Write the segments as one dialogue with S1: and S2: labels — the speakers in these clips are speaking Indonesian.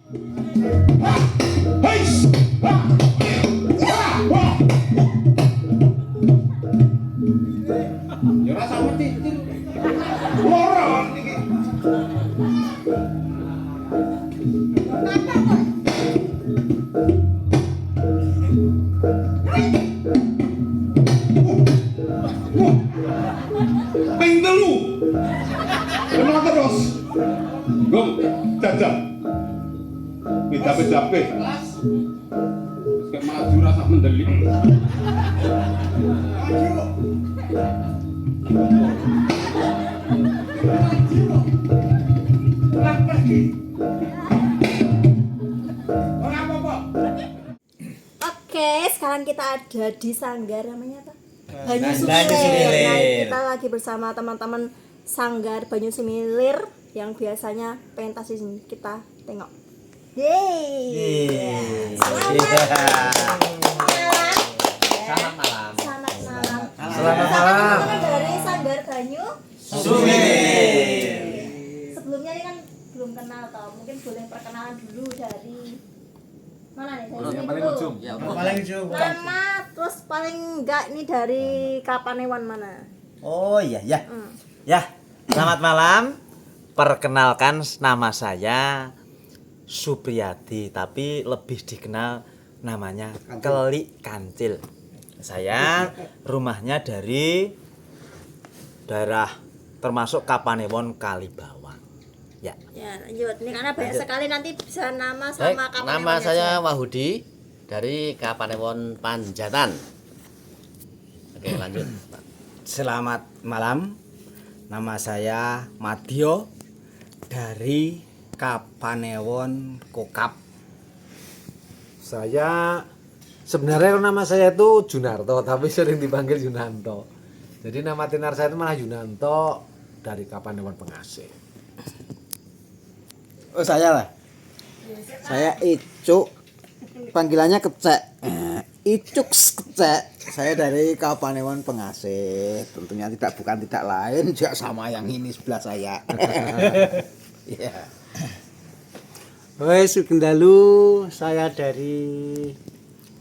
S1: Ya ora sama titil. Loro iki. Ping telu. Kenal terus. Gong, jajal. Beda-beda. Kayak maju rasa mendelik. Pulang pergi. Ora apa-apa.
S2: Oke, sekarang kita ada di Sanggar namanya apa? Banyu
S3: Banyu
S2: Sumilir.
S3: Sumilir.
S2: Nah, kita lagi bersama teman-teman Sanggar Banyu Sumilir yang biasanya pentas ini kita tengok. Yeay.
S3: Selamat malam.
S2: Selamat malam.
S3: Selamat malam.
S2: Teman-teman dari Sanggar Banyu
S3: Sumilir.
S2: Sebelumnya ini kan belum kenal toh. Mungkin boleh perkenalan dulu dari mana nih? Dari sini
S3: paling
S2: dulu.
S3: ujung. Ya, paling ujung.
S2: Nama terus paling enggak ini dari Kapanewan mana?
S4: Oh iya ya.
S2: Hmm.
S4: Ya, selamat malam. Perkenalkan nama saya Supriyadi, tapi lebih dikenal namanya Keli Kancil. Saya rumahnya dari daerah termasuk Kapanewon Kalibawang. Ya.
S2: Ya, lanjut. Ini karena banyak sekali nanti bisa nama
S3: Baik,
S2: sama Kapanewan.
S3: nama saya Wahudi dari Kapanewon Panjatan. Oke, lanjut.
S4: Selamat malam. Nama saya Madyo dari Kapanewon Kokap.
S5: Saya sebenarnya nama saya itu Junarto, tapi sering dipanggil Junanto. Jadi nama tenar saya itu malah Junanto dari Kapanewon Pengasih.
S6: Oh saya lah. Saya Icuk. Panggilannya Kecek. Icuk Kecek. Saya dari Kapanewon Pengasih. Tentunya bukan tidak lain juga sama yang ini sebelah saya. Iya.
S7: Woi Sugendalu, saya dari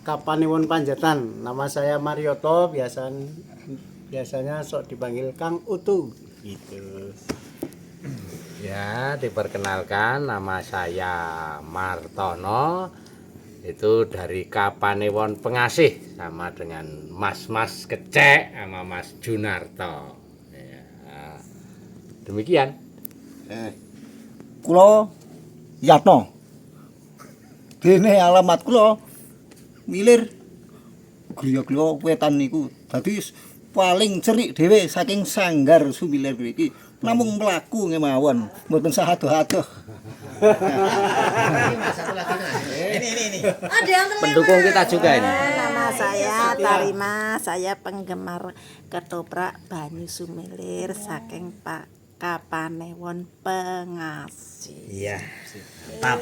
S7: Kapanewon Panjatan. Nama saya Marioto, biasanya sok dipanggil Kang Utu. Gitu.
S5: Ya, diperkenalkan nama saya Martono. Itu dari Kapanewon Pengasih sama dengan Mas Kecek sama Mas Junarto. Ya. Demikian.
S6: Kulo Yatno. Dene alamat kulo milir griya-griya wetan niku. Dadi paling cerik dhewe saking Sanggar Sumilir iki. Namung mlaku kemawon, mboten sah adoh-adoh.
S3: Ini.
S2: Ada yang terlewat.
S3: Pendukung kita juga ini.
S8: Nama saya Tarima, saya penggemar ketoprak Banyu Sumilir saking Pak Kapanewon Pengasih.
S4: Iya. Mantap.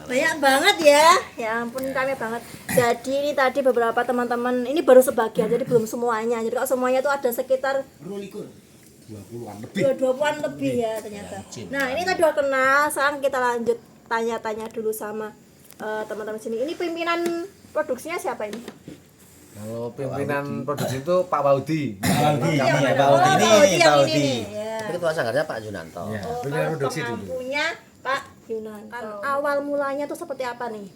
S2: Banyak banget ya. Ya ampun kami banget. Jadi ini tadi beberapa teman-teman, ini baru sebagian jadi belum semuanya. Jadi kalau semuanya itu ada sekitar 20-an lebih ya ternyata. Nah, ini tadi udah kenal, sekarang kita lanjut tanya-tanya dulu sama teman-teman sini. Ini pimpinan produksinya siapa ini?
S5: Kalau pimpinan produksi itu Pak Waudi.
S2: Pak
S4: Waudi ini, Pak Waudi.
S3: Tapi ketua sanggarnya Pak Junanto.
S5: Ya,
S2: Oh,
S5: pimpinan
S2: kalau
S5: produksi dulu.
S2: pengampunya Pak Yunanto. Awal mulanya tuh seperti apa nih?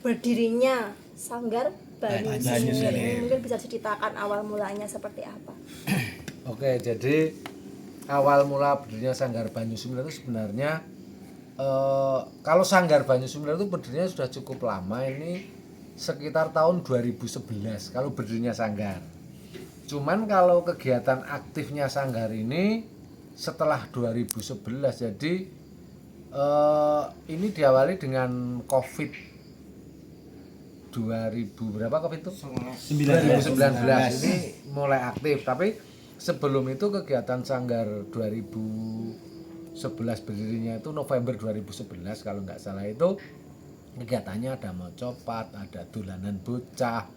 S2: Berdirinya Sanggar Banyu Sumilir. Mungkin bisa diceritakan awal mulanya seperti apa?
S5: Oke, jadi awal mula berdirinya Sanggar Banyu Sumilir itu sebenarnya kalau Sanggar Banyu Sumilir itu berdirinya sudah cukup lama, ini sekitar tahun 2011 kalau berdirinya Sanggar. Cuman kalau kegiatan aktifnya Sanggar ini setelah 2011, jadi ini diawali dengan COVID 2000 berapa COVID itu? 2019 ini mulai aktif, tapi sebelum itu kegiatan Sanggar 2011 berdirinya itu November 2011 kalau nggak salah, itu kegiatannya ada mocopat, ada dolanan bocah,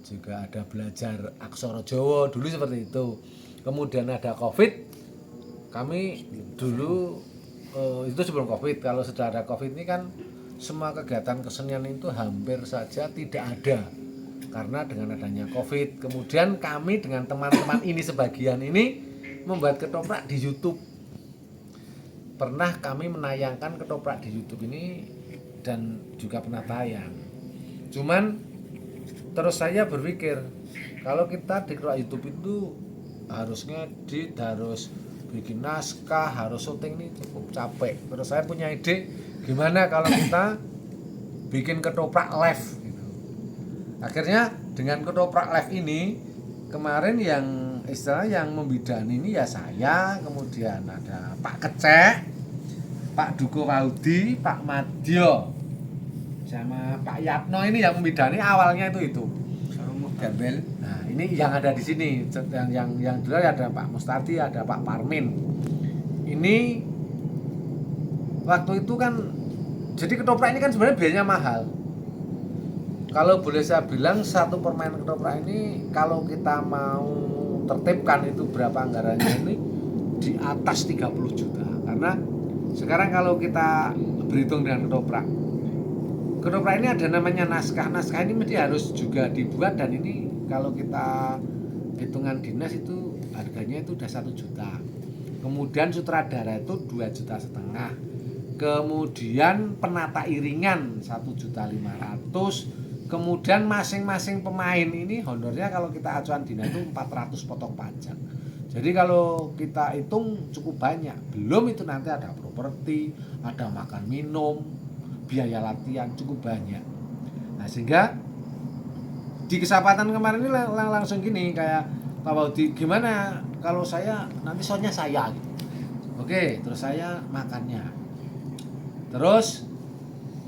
S5: juga ada belajar aksara Jawa dulu seperti itu. Kemudian ada COVID, kami dulu itu sebelum Covid. Kalau sudah ada Covid ini kan semua kegiatan kesenian itu hampir saja tidak ada karena dengan adanya Covid. Kemudian kami dengan teman-teman ini sebagian ini membuat ketoprak di YouTube. Pernah kami menayangkan ketoprak di YouTube ini dan juga pernah tayang. Cuman terus saya berpikir kalau kita di YouTube itu harus ngedit, harus bikin naskah, harus syuting ini cukup capek. Terus saya punya ide gimana kalau kita bikin ketoprak live gitu. Akhirnya dengan ketoprak live ini kemarin yang istilahnya yang membidani ini ya saya, kemudian ada Pak Kecek, Pak Duko Waudi, Pak Madyo, sama Pak Yatno ini yang membidani awalnya itu.
S4: Gabel.
S5: Nah, ini yang ada di sini. Yang dulu ada Pak Mustati, ada Pak Parmin. Ini waktu itu kan jadi ketoprak ini kan sebenarnya biayanya mahal. Kalau boleh saya bilang satu permen ketoprak ini kalau kita mau tertibkan itu berapa anggarannya ini di atas 30 juta. Karena sekarang kalau kita berhitung dengan ketoprak ini ada namanya naskah. Naskah ini mesti harus juga dibuat dan ini kalau kita hitungan dinas itu harganya itu udah 1 juta. Kemudian sutradara itu 2,5 juta. Kemudian penata iringan 1,5 juta. Kemudian masing-masing pemain ini honornya kalau kita acuan dinas itu 400 potong pajak. Jadi kalau kita hitung cukup banyak. Belum itu nanti ada properti, ada makan minum, biaya latihan cukup banyak. Nah sehingga di kesempatan kemarin ini langsung gini kayak Pak Waudi, gimana kalau saya nanti soalnya saya gitu. Oke, terus saya makannya. Terus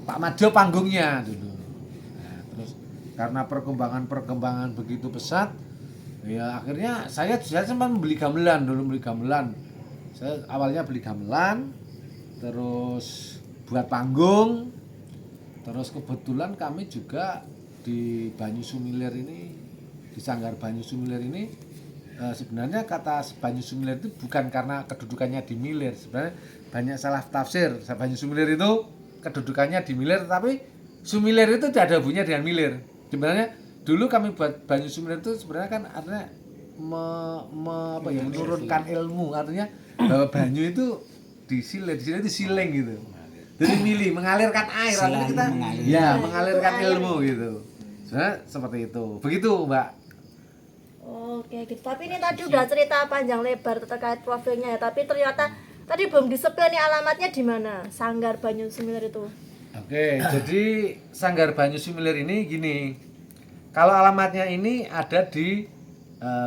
S5: Pak Madyo panggungnya dulu. Nah, terus karena perkembangan begitu pesat, ya akhirnya saya sempat beli gamelan. Saya awalnya beli gamelan, terus buat panggung. Terus kebetulan kami juga di Banyu Sumilir ini, di Sanggar Banyu Sumilir ini sebenarnya kata Banyu Sumilir itu bukan karena kedudukannya di Milir. Sebenarnya banyak salah tafsir. Banyu Sumilir itu kedudukannya di Milir, tapi Sumilir itu tidak ada hubungannya dengan Milir. Sebenarnya dulu kami buat Banyu Sumilir itu sebenarnya kan artinya menurunkan ilmu, artinya bahwa banyu itu disilir itu sileng gitu. Jadi milih mengalirkan air, artinya kita mengalirkan ilmu gitu. Sebenarnya seperti itu. Begitu, Mbak.
S2: Oke gitu. Tapi ini tadi udah cerita panjang lebar terkait profilnya ya. Tapi ternyata tadi belum disebut nih alamatnya di mana? Sanggar Banyu Sumilir itu.
S5: Oke, jadi Sanggar Banyu Sumilir ini gini. Kalau alamatnya ini ada di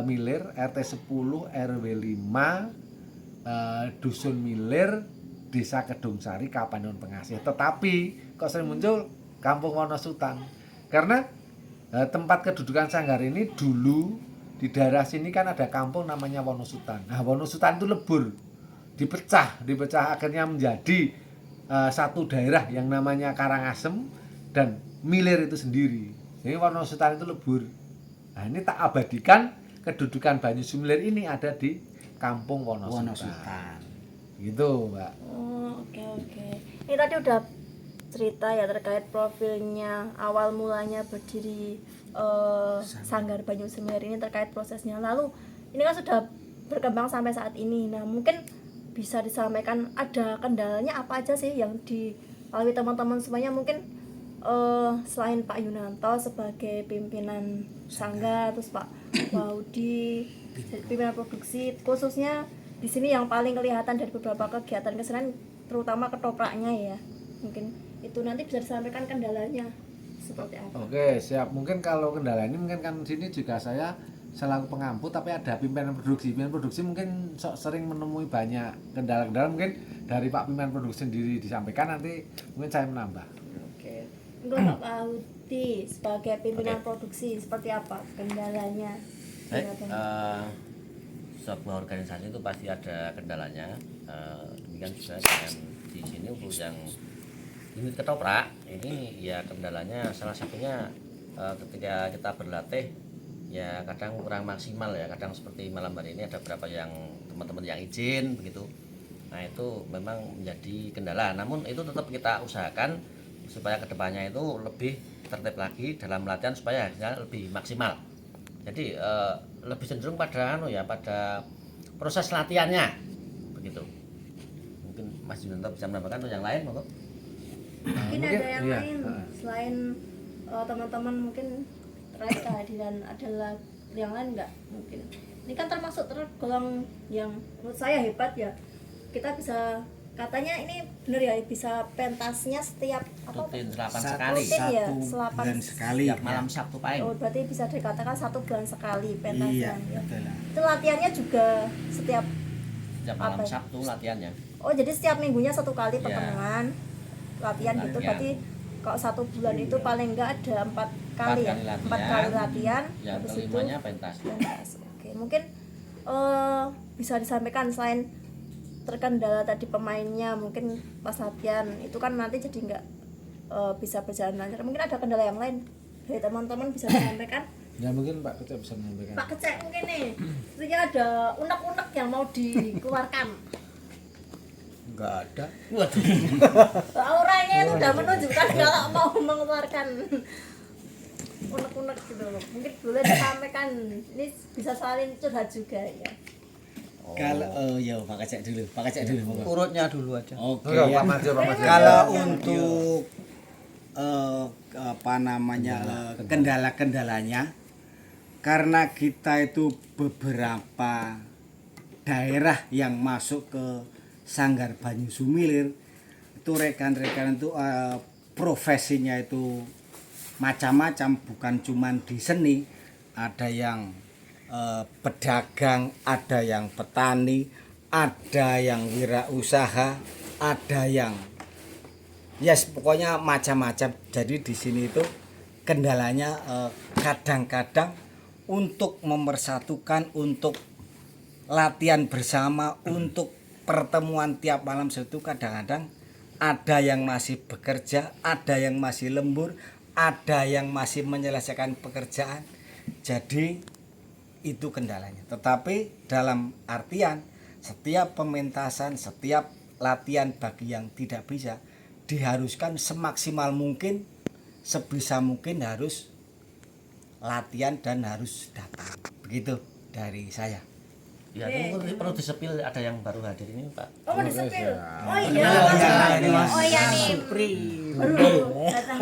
S5: Milir, RT 10 RW 5 Dusun Milir, Desa Kedungsari, Kapanewon Pengasih. Tetapi kok sering muncul Kampung Wonosutan. Karena tempat kedudukan Sanggar ini dulu di daerah sini kan ada kampung namanya Wonosutan. Nah, Wonosutan itu lebur, dipecah akhirnya menjadi satu daerah yang namanya Karangasem dan Milir itu sendiri. Jadi Wonosutan itu lebur. Nah, ini tak abadikan kedudukan Banyu Sumilir ini ada di Kampung Wonosutan. Gitu, Mbak.
S2: Oh, oke. Ini tadi udah cerita ya terkait profilnya, awal mulanya berdiri Sanggar Banyu Sumilir ini terkait prosesnya. Lalu ini kan sudah berkembang sampai saat ini. Nah, mungkin bisa disampaikan ada kendalanya apa aja sih yang dilalui teman-teman semuanya, mungkin selain Pak Yunanto sebagai pimpinan Sanggar, terus Pak Waudi pimpinan produksi, khususnya di sini yang paling kelihatan dari beberapa kegiatan kesenian terutama ketopraknya ya. Mungkin itu nanti bisa disampaikan kendalanya seperti apa.
S5: Oke, siap. Mungkin kalau kendala ini mungkin kan sini juga saya selaku pengampu tapi ada pimpinan produksi. Pimpinan produksi mungkin sering menemui banyak kendala-kendala, mungkin dari Pak pimpinan produksi sendiri disampaikan, nanti mungkin saya menambah.
S2: Oke. Untuk Pak Waudi sebagai pimpinan produksi seperti apa kendalanya?
S3: Sebuah organisasi itu pasti ada kendalanya. Demikian juga dengan di sini untuk yang unit ketoprak ini ya kendalanya salah satunya ketika kita berlatih ya kadang kurang maksimal ya. Kadang seperti malam hari ini ada beberapa yang teman-teman yang izin begitu, Nah itu memang menjadi kendala. Namun itu tetap kita usahakan supaya kedepannya itu lebih tertib lagi dalam latihan supaya hasilnya lebih maksimal. Jadi lebih cenderung pada pada proses latihannya begitu. Mungkin Mas Junanto bisa menambahkan atau yang lain monggo.
S2: Mungkin ada yang
S5: iya.
S2: lain selain teman-teman mungkin terkait kehadiran adalah yang lain nggak mungkin. Ini kan termasuk tergolong yang menurut saya hebat ya. Kita bisa katanya ini benar ya bisa pentasnya setiap
S3: Rutin selapan
S4: Satu-
S3: sekali.
S2: Rutin ya,
S4: satu
S2: selapan
S4: bulan sekali
S3: Setiap malam
S4: ya.
S3: Sabtu Pahing.
S2: Oh, berarti bisa dikatakan 1 bulan sekali pentasnya.
S4: Iya,
S2: Ya.
S4: betul lah.
S2: Itu latihannya juga setiap
S3: Setiap malam
S2: apa ya?
S3: Sabtu latihannya.
S2: oh jadi setiap minggunya 1 kali
S3: Iya.
S2: pertemuan latihan gitu.
S3: Latihan.
S2: Berarti kalau 1 bulan itu paling enggak ada 4 kali ya, 4 kali latihan.
S3: Yang
S2: Habis itu
S3: kelimanya pentas.
S2: pentas. Oke, mungkin bisa disampaikan selain terkendala tadi pemainnya mungkin pas latihan itu kan nanti jadi nggak bisa berjalan lancar. Mungkin ada kendala yang lain dari teman-teman bisa disampaikan.
S5: Ya mungkin Pak Kecek bisa menyampaikan.
S2: Pak Kecek mungkin nih, sepertinya ada unek-unek yang mau dikeluarkan.
S6: Enggak ada.
S3: Waduh.
S2: Auranya itu udah menunjukkan kalau mau mengeluarkan unek-unek gitu loh. Mungkin boleh disampaikan. Ini bisa saling curhat juga ya.
S4: Kalau ya Pak Kecek dulu. Pak Kecek dulu. monggo.
S6: Urutnya dulu aja.
S4: Oke
S5: Oke,
S4: ya.
S5: Pak Majo, Pak Majo.
S4: Kalau untuk apa namanya kendala-kendalanya karena kita itu beberapa daerah yang masuk ke Sanggar Banyu Sumilir itu rekan-rekan itu profesinya itu macam-macam, bukan cuman di seni, ada yang pedagang, ada yang petani, ada yang wirausaha, ada yang yes pokoknya macam-macam. Jadi di sini itu kendalanya kadang-kadang untuk memersatukan, untuk latihan bersama, untuk pertemuan tiap malam itu kadang-kadang ada yang masih bekerja, ada yang masih lembur, ada yang masih menyelesaikan pekerjaan. Jadi itu kendalanya. Tetapi dalam artian setiap pementasan, setiap latihan bagi yang tidak bisa diharuskan semaksimal mungkin, sebisa mungkin harus latihan dan harus datang. Begitu dari saya.
S3: Ya, itu mungkin perlu disepil ada yang baru hadir ini, Pak.
S2: Oh, mau disepil. Oh iya. Oh iya nih. Baru datang.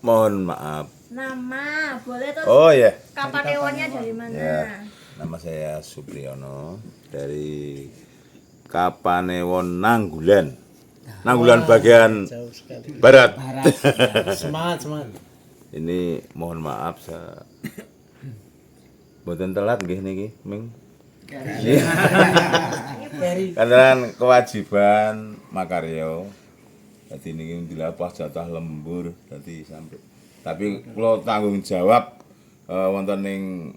S9: Mohon maaf.
S2: Nama, boleh tuh.
S9: Oh ya,
S2: Kapanewonnya dari mana?
S9: ya. Nama saya Supriyono dari Kapanewon Nanggulan. Nanggulan bagian barat.
S7: Semangat.
S9: Ini mohon maaf saya mboten telat nggih niki, Ming. Karena kewajiban makarya. Dadi niki dilapah jatah lembur dadi sampai. Tapi kula tanggung jawab wonten ing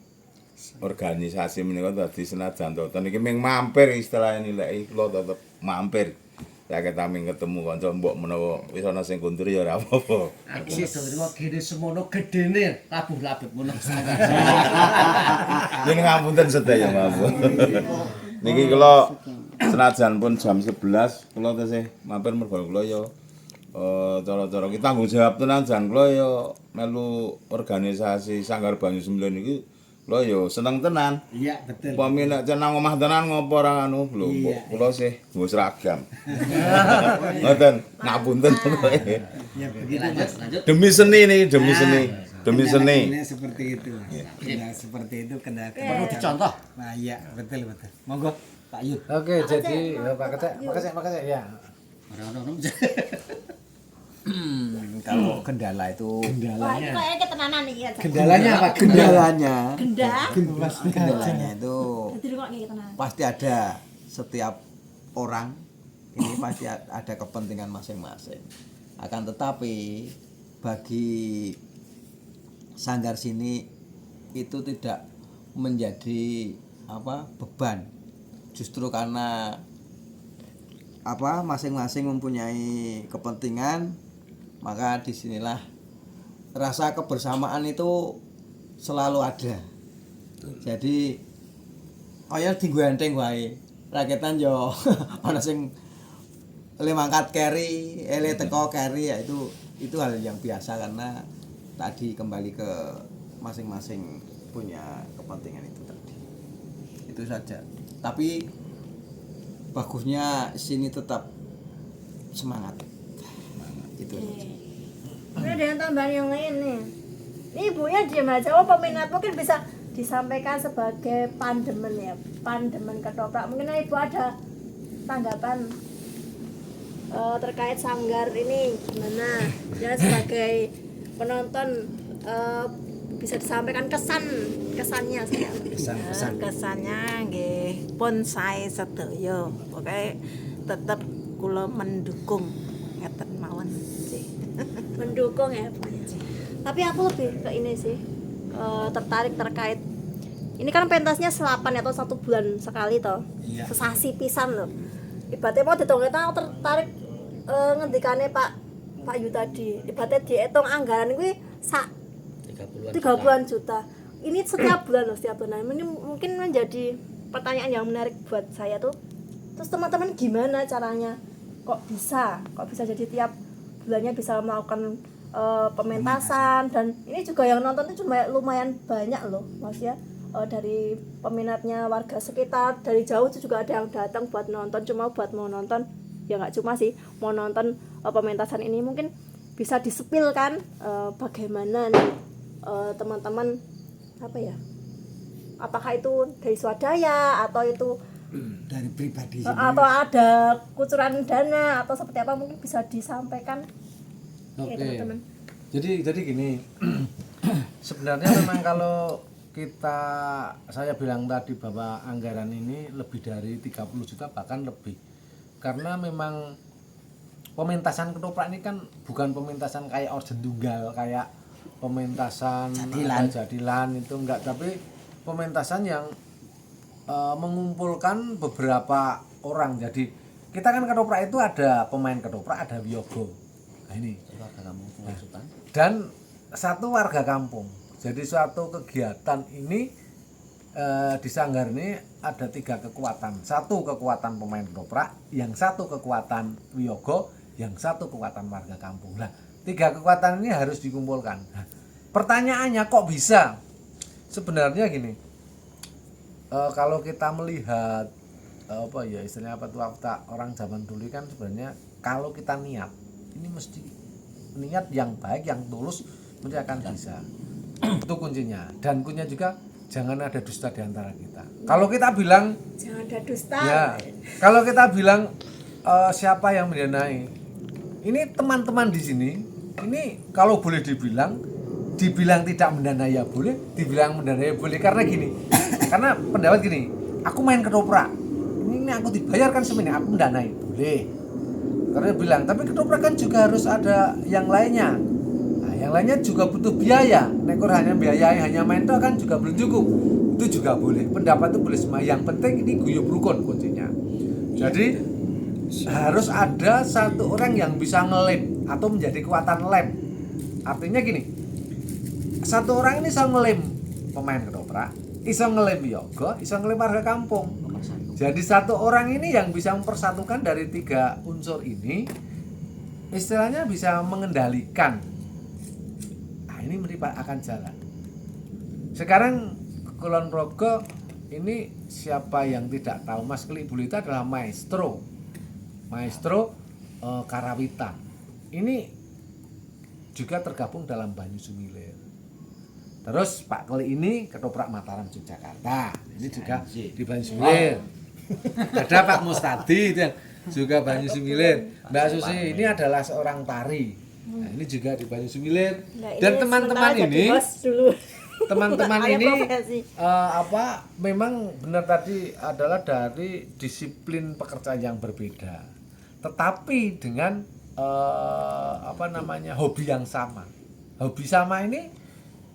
S9: organisasi menika dadi senajan to niki ming mampir istilahnya nilai kula tetep mampir. Ya kita ming ketemu kanca mbok menawa wis ana sing kundur ya ora apa-apa.
S3: Aku wis ndelok gene semono gedene labuh-labut ngono.
S9: Yen ngapunten sedaya mawon. Niki kula senajan pun jam 11 kula tesih mampir mergo kula ya cara-cara kita tanggung jawab tenan jan kula ya melu organisasi Sanggar Banyu Sembilan iki kula ya seneng tenan.
S4: Iya, betul.
S9: Upami nek cenang omah tenan ngopo ora anu lho kula sih nggo seragam. Ngoten ngapunten.
S4: Ya begitu.
S3: Lanjut.
S9: Demi seni nih, demi seni. Demi seni.
S4: Kendala seperti itu. Kendala seperti itu kendala.
S3: Perlu dicontoh.
S4: Nah, iya, betul. Monggo Pak Yud.
S5: Oke, jadi ya, Pak Kecek ya.
S6: Kalau kendala itu
S2: Wah, ini kayaknya ketenanan nih ya.
S5: Kendalanya apa?
S6: kendalanya
S2: Gendah.
S6: itu
S2: Jadi kok kayak ketenanan.
S6: pasti ada setiap orang ini pasti ada kepentingan masing-masing. Akan tetapi bagi sanggar sini itu tidak menjadi beban. Justru karena masing-masing mempunyai kepentingan, maka disinilah rasa kebersamaan itu selalu ada. Jadi kayak digandeng wae.
S4: raketan yo ana sing le mangkat carry, le teko carry ya itu hal yang biasa karena tadi kembali ke masing-masing punya kepentingan itu tadi. Itu saja. Tapi bagusnya sini tetap semangat. Itu saja.
S2: Ini ada yang tambahan yang lain nih. Ini ibunya diam aja. Oh, peminat mungkin bisa disampaikan sebagai pandemen ya, pandemen ketoprak. Mungkin ibu ada tanggapan terkait sanggar ini gimana? Ya sebagai penonton bisa disampaikan kesannya saya.
S8: Kesannya nggih pun sae sedaya. Pokoke tetep kula mendukung ngeten mawon sih.
S2: Mendukung ya Bu. Tapi aku lebih ke ini sih tertarik terkait ini kan pentasnya selapan atau 1 bulan sekali toh.
S4: Iya.
S2: Sesasi pisan loh. Ibaratnya mau dihitung aku tertarik ngendikane Pak Yu tadi. Ibaratnya dihitung anggaran kuwi sak 30-an juta. Ini setiap bulan loh, setiap bulan. Ini mungkin menjadi pertanyaan yang menarik buat saya tuh. Terus teman-teman gimana caranya? Kok bisa jadi tiap bulannya bisa melakukan pementasan dan ini juga yang nonton itu cuma lumayan banyak loh, Mas ya. Dari peminatnya warga sekitar dari jauh itu juga ada yang datang buat nonton, cuma buat mau nonton ya nggak cuma sih mau nonton pementasan ini. Mungkin bisa disepil kan bagaimana nih teman-teman apa ya, apakah itu dari swadaya atau itu
S4: Dari pribadi
S2: atau ada kucuran dana atau seperti apa, mungkin bisa disampaikan.
S5: Oke.
S2: Teman-teman.
S5: Jadi gini. Sebenarnya memang kalau saya bilang tadi bahwa anggaran ini lebih dari 30 juta bahkan lebih. Karena memang pementasan ketoprak ini kan bukan pementasan kayak organ tunggal, kayak pementasan jadilan itu enggak, tapi pementasan yang mengumpulkan beberapa orang. Jadi kita kan ketoprak itu ada pemain ketoprak, ada wiyogo. Nah ini dan satu warga kampung. Jadi suatu kegiatan ini di Sanggar ini ada 3 kekuatan. 1 kekuatan pemain ketoprak, yang 1 kekuatan wiyogo, yang 1 kekuatan warga kampung. Nah 3 kekuatan ini harus dikumpulkan. Nah, pertanyaannya kok bisa? Sebenarnya gini, kalau kita melihat apa ya istilahnya apa tuh orang zaman dulu kan sebenarnya kalau kita niat ini mesti niat yang baik, yang tulus, mesti akan bisa. Itu kuncinya. Dan kuncinya juga jangan ada dusta di antara kita. Kalau kita bilang
S2: Jangan ada dusta.
S5: ya, kalau kita bilang siapa yang mendanai, ini teman-teman di sini, ini kalau boleh dibilang tidak mendanai ya boleh, dibilang mendanai ya boleh. Karena gini, karena pendapat gini, aku main ketoprak, ini aku dibayarkan semini, aku mendanai boleh. Karena bilang, tapi ketoprak kan juga harus ada yang lainnya. Nah, yang lainnya juga butuh biaya. Nekor hanya biaya hanya main itu kan juga belum cukup. Itu juga boleh. Pendapat itu boleh semua. Yang penting ini guyub rukun kuncinya. Jadi harus ada satu orang yang bisa ngelem atau menjadi kekuatan lem. Artinya gini, satu orang ini bisa ngelem pemain ketoprak, bisa ngelem yoga, bisa ngelem warga kampung. Jadi satu orang ini yang bisa mempersatukan dari 3 unsur ini, istilahnya bisa mengendalikan. Nah ini akan jalan. Sekarang Kulon Progo ini siapa yang tidak tahu, Mas Klik Bulita adalah maestro karawitan. Ini juga tergabung dalam Banyu Sumilir. Terus Pak Klik ini ketoprak Mataram Yogyakarta. Ini juga di Banyu Sumilir. Ada Pak Mustadi itu yang juga Banyu Sumilir. Mbak Susi ini adalah seorang tari. Nah, ini juga di Banyu Sumilir. Dan teman-teman ini memang benar tadi adalah dari disiplin pekerjaan yang berbeda. Tetapi dengan hobi yang sama. Hobi sama ini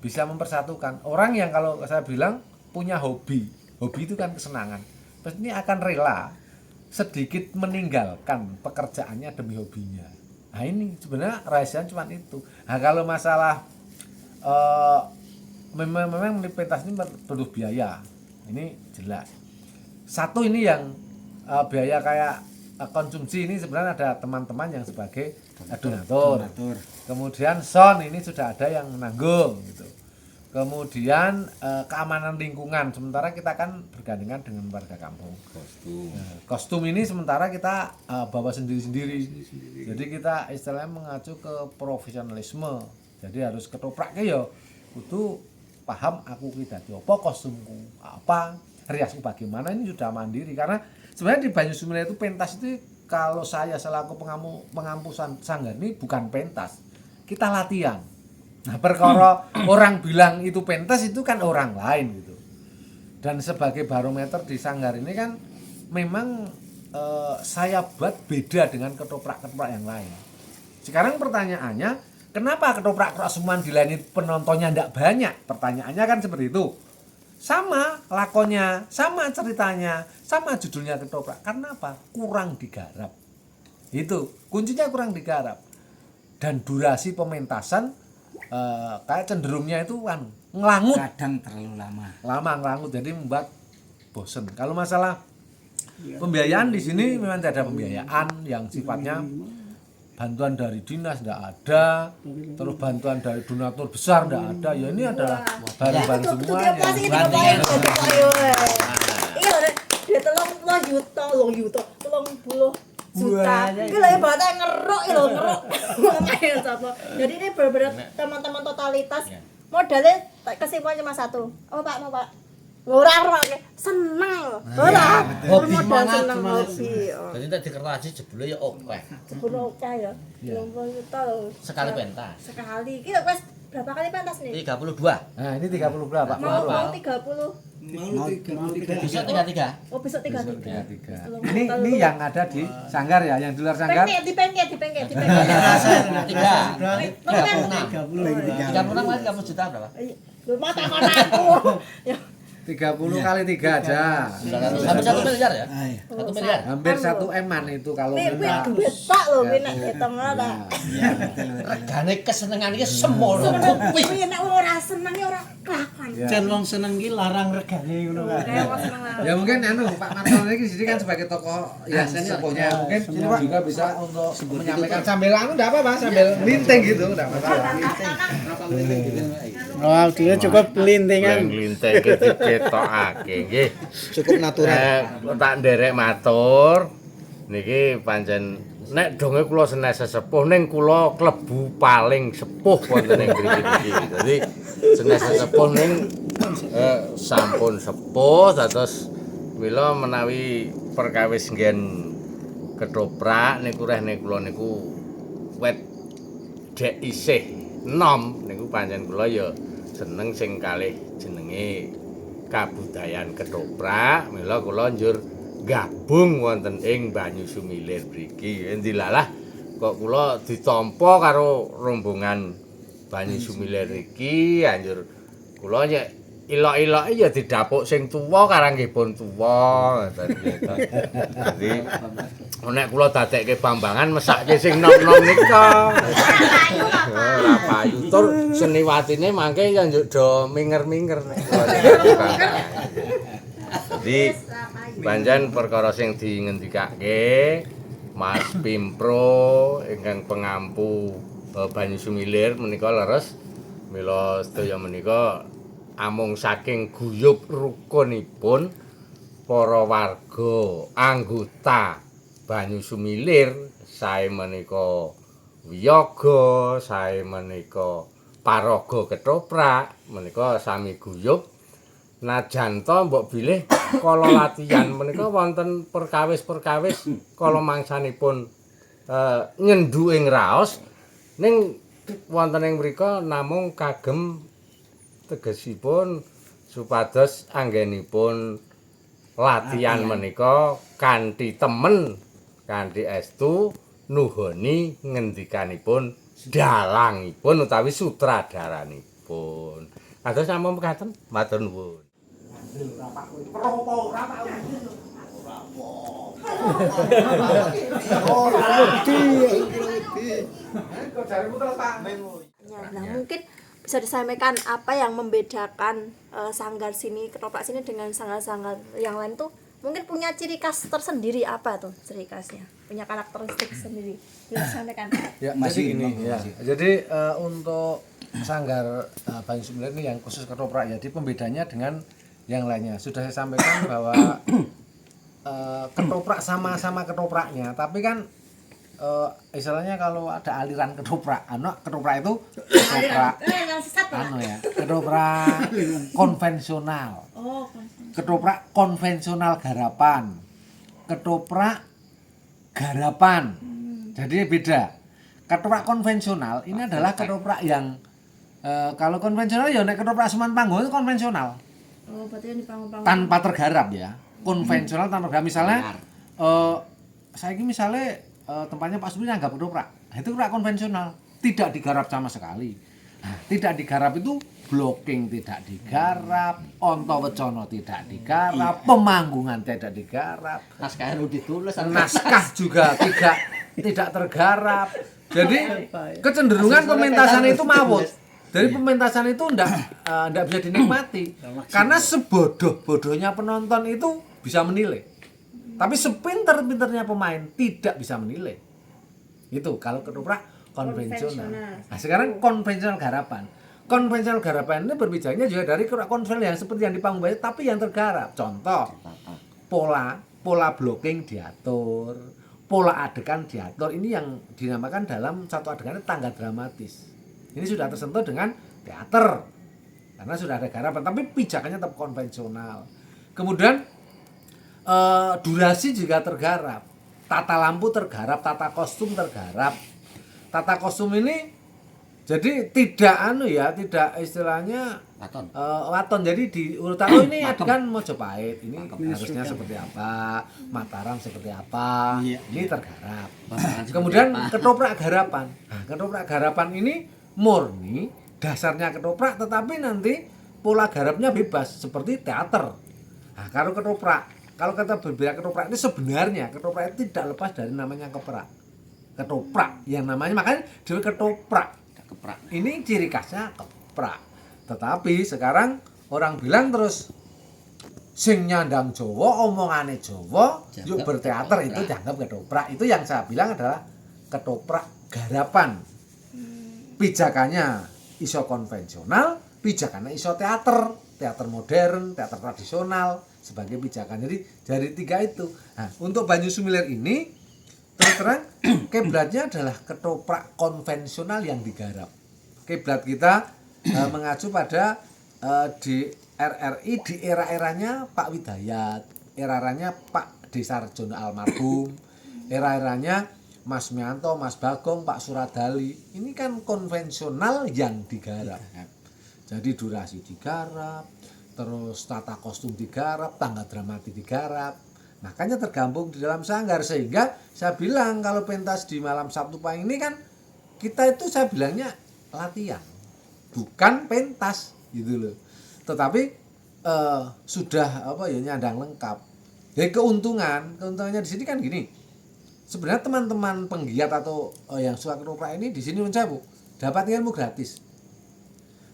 S5: bisa mempersatukan orang yang kalau saya bilang punya hobi itu kan kesenangan. Terus ini akan rela sedikit meninggalkan pekerjaannya demi hobinya. Nah ini sebenarnya rahasia cuma itu. Nah kalau masalah memang pentas ini perlu biaya, ini jelas. Satu ini yang biaya kayak konsumsi ini sebenarnya ada teman-teman yang sebagai donatur. Kemudian sound ini sudah ada yang menanggung gitu. Kemudian keamanan lingkungan, sementara kita kan bergandengan dengan warga kampung. Kostum ini sementara kita bawa sendiri-sendiri. Jadi kita istilahnya mengacu ke profesionalisme. Jadi harus ketopraknya ya kudu paham aku ki dadi apa, kostumku apa, riasku bagaimana, ini sudah mandiri. Karena sebenarnya di Banyu Sumilir itu pentas itu kalau saya selaku pengampu sanggar ini bukan pentas. Kita latihan. Nah, perkara orang bilang itu pentas itu kan orang lain gitu. Dan sebagai barometer di sanggar ini kan memang saya buat beda dengan ketoprak-ketoprak yang lain. Sekarang pertanyaannya, kenapa ketoprak-ketoprak semua dilayani penontonnya tidak banyak? Pertanyaannya kan seperti itu. Sama lakonnya, sama ceritanya, sama judulnya ketoprak. Karena apa? Kurang digarap. Itu kuncinya kurang digarap. Dan durasi pementasan kayak cenderungnya itu kan ngelangut,
S6: Kadang terlalu lama.
S5: ngelangut, jadi membuat bosen. Kalau masalah pembiayaan di sini memang tidak ada pembiayaan yang sifatnya bantuan dari dinas tidak ada, terus bantuan dari donatur besar tidak ada. Ya ini adalah bareng-bareng semuanya.
S2: Iya, dia 30 juta. Iki lho bate ngeruk lho, ngeruk. Makanya sapa. Jadi ini benar-benar teman-teman totalitas. Modalnya kesimpulan cuma satu. Oh Pak, mau Pak. Ora seneng. Ora. Modal seneng hobi.
S3: Jadi tadi kertas jebule ya oke.
S2: Jebul oke ya. 30 juta lho.
S3: Sekali pentas.
S2: Sekali. Iki wis berapa kali pentas nih?
S3: 32.
S5: Nah, ini 30 berapa?
S2: Mau 30.
S3: Besok 33.
S2: Oh, besok 33.
S5: 33. Ini yang ada di sanggar ya, yang di luar sanggar.
S2: Dipengket.
S3: 3. 36 kali 30 juta berapa?
S2: Lu mata aku.
S5: 30 kali 3 aja.
S3: Hampir 1 miliar ya? 1 miliar.
S5: Hampir 1 M-an itu kalau
S2: Kuwi
S5: minta.
S2: duit tak lho kuwi nek hitung ora.
S3: Regane kesenengan iki semono kuwi.
S2: Kuwi nek ora seneng ya ora kelakon.
S6: Jan wong seneng ki larang regane ngono kan.
S2: Kayak wong seneng lah.
S5: Ya mungkin Pak Martono ini sini kan sebagai tokoh ya sepuhnya mungkin juga bisa untuk menyampaikan sambil enggak apa-apa, sambil linting gitu, enggak masalah.
S7: Oh, dia cukup lintingan.
S9: Glinteng ketokake nggih.
S6: Cukup natural.
S9: Tak nderek matur niki pancen nek donge kula senes sesepuh ning kula klebu paling sepuh wonten ing mriki iki. Dadi senes sesepuh ning sampun sepuh dados mila menawi perkawis nggen ketoprak niku rehne kula niku wet dek isih enom niku pancen kula ya seneng sing kalih jenenge kabudayan ketoprak. Mila kula njur gabung wonten ing Banyu Sumilir mriki. Dilalah kok kula ditampa karo rombongan Banyu Sumilir iki, anjur kula nyek ilok-iloke ya didapuk sing tuwa karanggipun tuwa ngoten gitu. Dadi nek kula dadekke bambangan mesake sing nom-nom nika. Ora payu tur seniwatine mangke ya njuk do minger-minger nek. Jadi pancen perkara sing dingendikake Mas Pimpro ingkang pengampu Banyu Sumilir menika leres mila sedaya menika amung saking guyub rukunipun para warga anggota Banyu Sumilir sae menika wiyaga, sae menika paraga ketoprak menika sami guyub. Najan to mbok bilih kala latihan menika wonten perkawis-perkawis kala mangsanipun nyendu ing raos ning wonten ing mriku namung kagem tegesipun supados anggenipun latihan menika kanthi temen kanthi estu nuhoni ngendikanipun dalangipun utawi sutradaranipun. Kados sampun mekaten matur nuwun.
S2: Nah, mungkin bisa disampaikan apa yang membedakan sanggar sini, ketoprak sini dengan sanggar-sanggar yang lain tuh mungkin punya ciri khas tersendiri. Apa tuh ciri khasnya? Punya karakteristik sendiri. Bisa disampaikan.
S5: Ya,
S6: Masih,
S5: jadi gini
S6: Bang,
S5: ya.
S6: masih.
S5: Jadi untuk sanggar Banyu Sumber ini yang khusus ketoprak, jadi pembedanya dengan yang lainnya. Sudah saya sampaikan bahwa ketoprak sama-sama ketopraknya, tapi kan istilahnya kalau ada aliran ketoprak, ketoprak itu ketoprak ketoprak konvensional. Ketoprak konvensional garapan. Ketoprak garapan. Jadi beda. Ketoprak konvensional ini adalah ketoprak yang kalau konvensional ya nek ketoprak Seman Panggung itu konvensional.
S2: Oh, berarti yang dipanggung-panggung.
S5: Tanpa tergarap ya. Konvensional tanpa tergarap. Misalnya saya ini misalnya tempatnya Pak Supri nganggap ketoprak. Nah, itu ketoprak konvensional, tidak digarap sama sekali. Nah, tidak digarap itu blocking tidak digarap, Ontowecono tidak digarap, Pemanggungan tidak digarap.
S4: Naskah ditulis
S5: Naskah juga tidak tergarap. Jadi kecenderungan pementasan itu mawut. Dari pementasan itu ndak bisa dinikmati. Karena sebodoh-bodohnya penonton itu bisa menilai. Tapi sepinter-pinternya pemain tidak bisa menilai. Itu kalau ketoprak konvensional. Nah, sekarang konvensional garapan. Konvensional garapan ini berbicaranya juga dari ketoprak konvensional yang seperti yang di panggung bayar tapi yang tergarap. Contoh, pola blocking diatur, pola adegan diatur. Ini yang dinamakan dalam satu adegan tangga dramatis. Ini sudah tersentuh dengan teater karena sudah ada garapan, tapi pijakannya tetap konvensional. Kemudian durasi juga tergarap, tata lampu tergarap, tata kostum tergarap. Tata kostum ini jadi tidak istilahnya waton. Jadi di urutan ini adegan Mojopahit ini harusnya seperti apa, Mataram seperti apa, ini tergarap. Kemudian ketoprak garapan. Nah, ketoprak garapan ini murni dasarnya ketoprak, tetapi nanti pola garapnya bebas seperti teater. Nah, kalau kita berbicara ketoprak ini sebenarnya ketoprak itu tidak lepas dari namanya ketoprak yang namanya makanya jadi ketoprak. Ini ciri khasnya ketoprak. Tetapi sekarang orang bilang terus sing nyandang Jawa, omongane Jawa, yuk berteater itu dianggap ketoprak. Itu yang saya bilang adalah ketoprak garapan. Pijakannya iso konvensional, pijakannya iso teater modern, teater tradisional sebagai pijakan. Jadi dari tiga itu. Nah, untuk Banyu Sumilir ini terus terang kiblatnya adalah ketoprak konvensional yang digarap. Kiblat kita mengacu pada di RRI di era-eranya Pak Widayat, era-eranya Pak Desarjono almarhum, era-eranya Mas Mianto, Mas Bagong, Pak Suradali. Ini kan konvensional yang digarap. Jadi durasi digarap, terus tata kostum digarap, tangga dramatis digarap. Makanya tergabung di dalam sanggar sehingga saya bilang kalau pentas di malam Sabtu Pahing ini kan kita itu saya bilangnya latihan, bukan pentas gitu loh. Tetapi sudah nyandang lengkap. Jadi keuntungannya di sini kan gini. Sebenarnya teman-teman penggiat atau yang suka ketoprak ini di sini mencabu dapat ilmu gratis.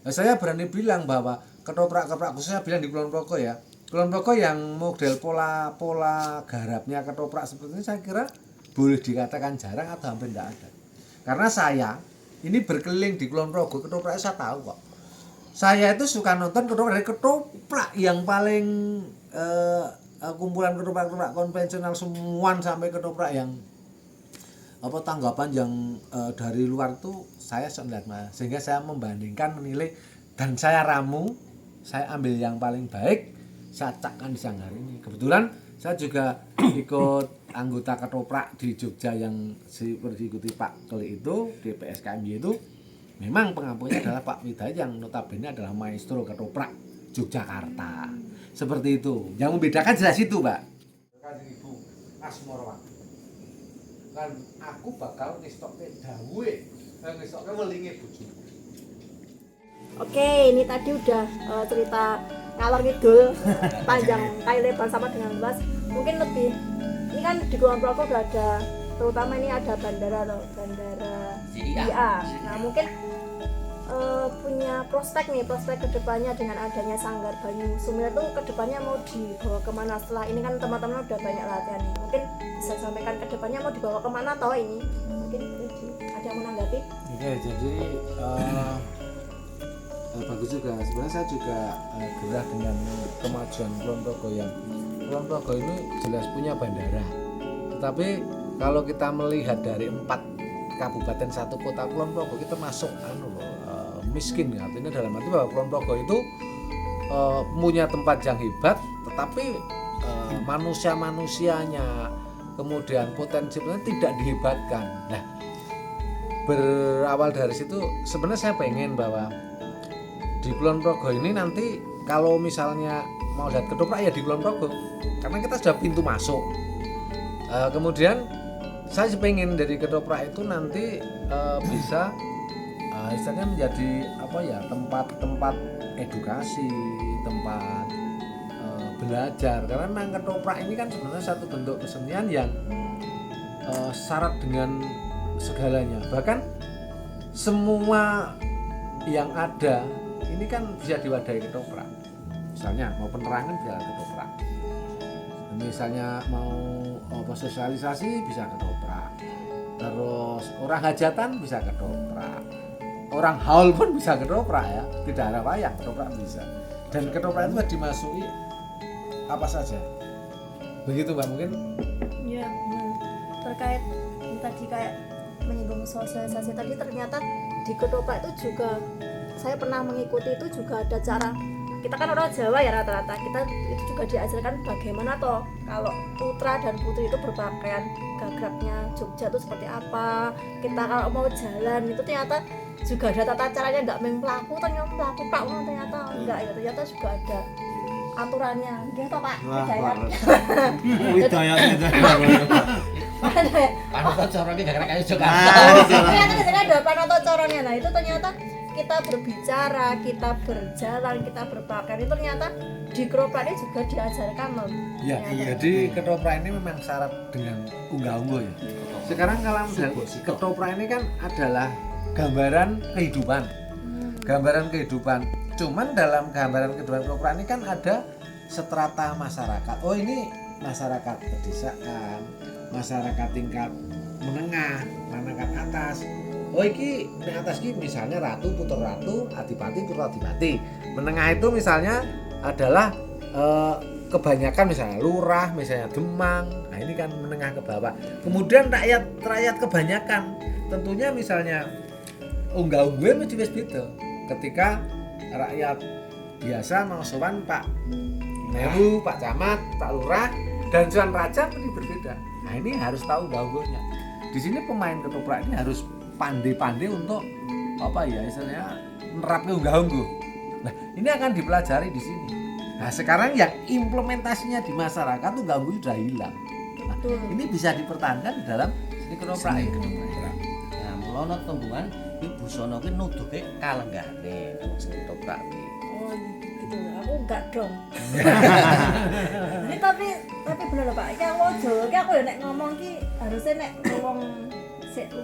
S5: Nah, saya berani bilang bahwa ketoprak khususnya bilang di Kulon Progo ya. Kulon Progo yang model pola garapnya ketoprak seperti ini saya kira boleh dikatakan jarang atau hampir tidak ada. Karena saya ini berkeliling di Kulon Progo, ketoprak saya tahu kok. Saya itu suka nonton ketoprak dari ketoprak yang paling kumpulan ketoprak konvensional semua sampai ketoprak yang tanggapan yang dari luar itu saya melihat sehingga saya membandingkan menilai dan saya ramu, saya ambil yang paling baik, saya cakkan di sanggar ini. Kebetulan saya juga ikut anggota ketoprak di Jogja yang diikuti Pak Keli itu di PSKMY itu. Memang pengampunya adalah Pak Widayat yang notabene adalah maestro ketoprak Yogyakarta. Seperti itu. Yang membedakan jelas itu, Pak. Kanjeng Ibu Asmoro. Kan aku bakal ngestokke dawuhe, ngestokke welinge bojoku.
S2: Oke, ini tadi udah cerita ngalor ngidul panjang kali lebar sama dengan luas. Mungkin lebih ini kan di Kulon Progo udah ada, terutama ini ada bandara CIA. Nah, mungkin punya prospek kedepannya dengan adanya Sanggar Banyu Sumir itu kedepannya mau dibawa kemana setelah ini kan teman-teman udah banyak latihan nih, mungkin bisa sampaikan kedepannya mau dibawa kemana atau ini mungkin ada yang menanggapi?
S5: Oke, jadi bagus juga. Sebenarnya saya juga gerah dengan kemajuan Kulon Progo yang Kulon Progo ini jelas punya bandara. Tetapi kalau kita melihat dari 4 kabupaten 1 kota Kulon Progo, kita masuk miskin, artinya dalam arti bahwa Kulon Progo itu punya tempat yang hebat, tetapi manusia-manusianya kemudian potensi tidak dihebatkan. Nah, berawal dari situ sebenarnya saya pengen bahwa di Kulon Progo ini nanti kalau misalnya mau lihat ketoprak ya di Kulon Progo, karena kita sudah pintu masuk. Kemudian saya pengen dari ketoprak itu nanti bisa istilahnya menjadi tempat edukasi, tempat belajar, karena memang ketoprak ini kan sebenarnya satu bentuk kesenian yang syarat dengan segalanya, bahkan semua yang ada ini kan bisa diwadahi ketoprak. Misalnya mau penerangan bisa ketoprak, misalnya mau sosialisasi bisa ketoprak, terus orang hajatan bisa ketoprak, orang haul pun bisa ketoprak ya, tidak ada wayang ketoprak bisa. Dan ketoprak itu dimasuki apa saja. Begitu Mbak mungkin?
S2: Ya, terkait tadi kayak menyinggung sosialisasi tadi, ternyata di ketoprak itu juga saya pernah mengikuti, itu juga ada cara, kita kan orang Jawa ya rata-rata, kita itu juga diajarkan bagaimana toh kalau putra dan putri itu berpakaian, gagrapnya Jogja itu seperti apa, kita kalau mau jalan itu ternyata juga ada tata caranya, nggak main pelaku ternyata pelaku pak ternyata enggak ya, ternyata juga ada aturannya gitu toh Pak
S6: Hidayat.
S3: Panoto corone gak kayak Jakarta.
S2: Ternyata di sini ada panoto corone. Nah, itu ternyata kita berbicara, kita berjalan, kita berpakaian itu ternyata di ketoprak ini juga diajarkan loh.
S5: Ya, jadi ketoprak ini memang syarat dengan unggah-ungguh ya. Sekarang kalau ketoprak ini kan adalah gambaran kehidupan. Gambaran kehidupan. Cuman dalam gambaran kehidupan ketoprak ini kan ada strata masyarakat. Oh, ini masyarakat pedesaan, masyarakat tingkat menengah, menengah atas. Oh, iki di atas iki misalnya ratu, putra ratu, adipati, putra adipati. Menengah itu misalnya adalah kebanyakan misalnya lurah, misalnya Demang. Nah, ini kan menengah ke bawah. Kemudian rakyat kebanyakan tentunya misalnya unggah-ungguhe mesti wis beda. Ketika rakyat biasa mau sowan Pak Meru, Pak Camat, Pak Lurah, dan sowan raja ini berbeda. Nah, ini harus tahu unggah-ungguhnya. Di sini pemain ketoprak ini harus pandai-pandai untuk istilahnya nerapkan unggah-ungguh. Nah, ini akan dipelajari di sini. Nah, sekarang yang implementasinya di masyarakat tuh unggah-ungguh sudah hilang. Nah, ini bisa dipertahankan di dalam seni ketoprak.
S3: Nah, mulane tembungan iki busana kuwi nuduhke kalenggahne seni ketoprak iki.
S2: Oh gitu, aku enggak dong. Ini tapi bener loh Pak, iki aku aja, iki aku ya nek ngomong ki harusnya nek ngomong sik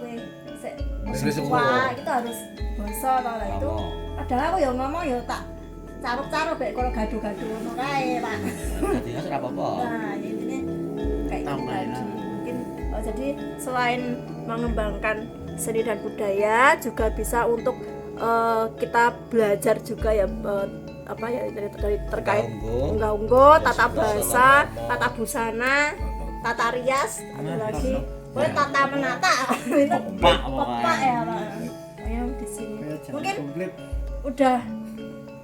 S2: wah kita harus basa tau lah itu. Padahal aku ya ngomong ya tak caruk-caruk kayak kalau gaduh-gaduh ngono kae, Pak.
S3: Dadi ora apa-apa.
S2: Nah, ini kayak gitu tadi. Mungkin jadi selain mengembangkan seni dan budaya juga bisa untuk kita belajar juga ya dari terkait unggah-ungguh, tata bahasa, tata busana, tata rias, ada lagi tata menata. Itu Pak ya Pak. Yang di sini. Mungkin udah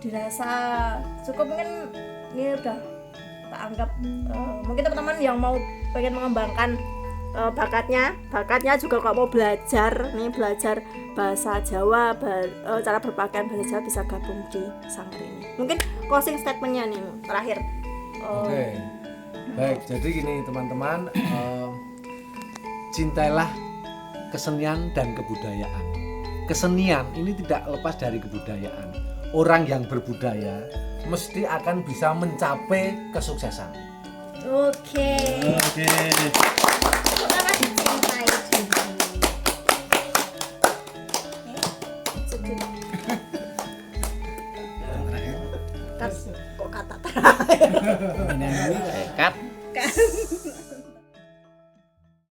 S2: dirasa cukup, mungkin ini udah tak anggap mungkin teman-teman yang mau pengen mengembangkan bakatnya juga kalau mau belajar bahasa Jawa, cara berpakaian bahasa Jawa bisa gabung di Sanggar ini. Mungkin closing statementnya nih terakhir.
S5: Oke. Baik, jadi gini teman-teman, cintailah kesenian dan kebudayaan. Kesenian ini tidak lepas dari kebudayaan. Orang yang berbudaya mesti akan bisa mencapai kesuksesan.
S2: Oke.